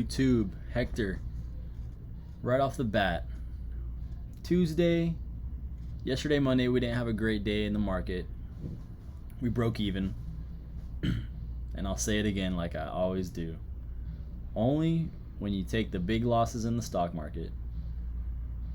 YouTube? Hector. Right off the bat, Tuesday, yesterday, Monday, we didn't have a great day in the market. We broke even. And I'll say it again like I always do. Only when you take the big losses in the stock market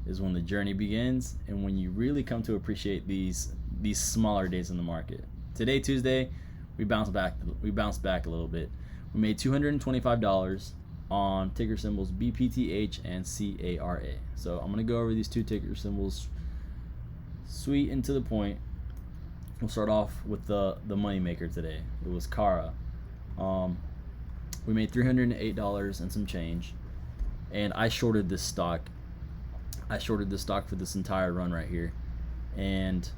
is when the journey begins, and when you really come to appreciate these smaller days in the market. Today, Tuesday, we bounced back a little bit. We made $225 on ticker symbols BPTH and CARA. So I'm going to go over these two ticker symbols sweet and to the point. We'll start off with the money maker today. It was CARA. We made $308 and some change, and I shorted this stock. I shorted this stock for this entire run right here, and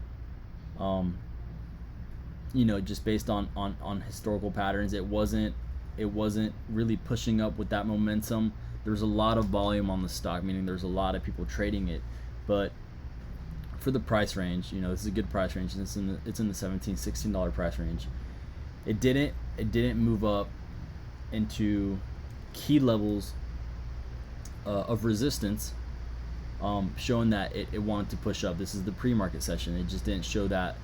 just based on historical patterns, it wasn't really pushing up with that momentum. There was a lot of volume on the stock, meaning there's a lot of people trading it, but for the price range, this is a good price range. It's in the $17-16 price range. It didn't move up into key levels of resistance, showing that it wanted to push up. This is the pre-market session. It just didn't show that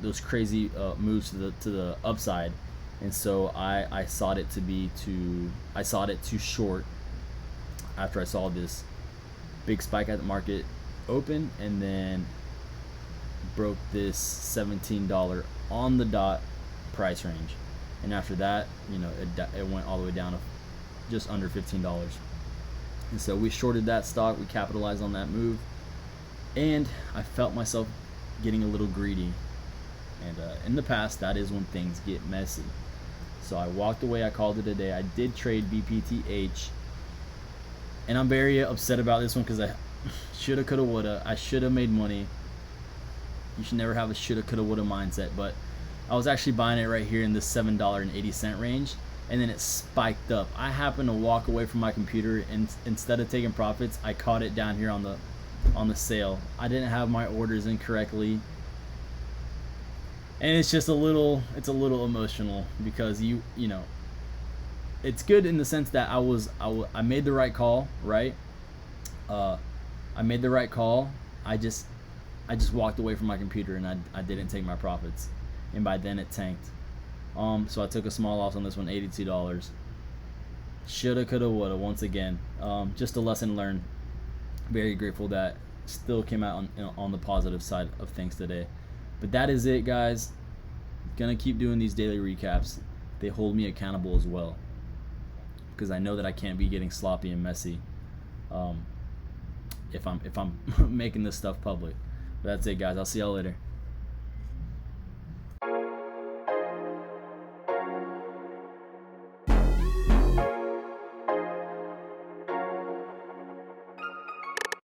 those crazy moves to the upside, and so I sought it to short after I saw this big spike at the market open, and then broke this $17 on the dot price range, and after that, it went all the way down to just under $15. And so we shorted that stock. We capitalized on that move, and I felt myself getting a little greedy. And in the past, that is when things get messy. So I walked away. I called it a day. I did trade BPTH, and I'm very upset about this one because I shoulda, coulda, woulda. I should have made money. You should never have a shoulda, coulda, woulda mindset. But I was actually buying it right here in the $7.80 range, and then it spiked up. I happened to walk away from my computer, and instead of taking profits, I caught it down here on the sale. I didn't have my orders in correctly, and it's a little emotional because it's good in the sense that I made the right call, right? I made the right call. I just walked away from my computer, and I didn't take my profits, and by then it tanked. So I took a small loss on this one, $82. Shoulda, coulda, woulda. Once again, just a lesson learned. Very grateful that still came out on the positive side of things today. But that is it, guys. Gonna keep doing these daily recaps. They hold me accountable as well, because I know that I can't be getting sloppy and messy if I'm making this stuff public. But that's it, guys. I'll see y'all later.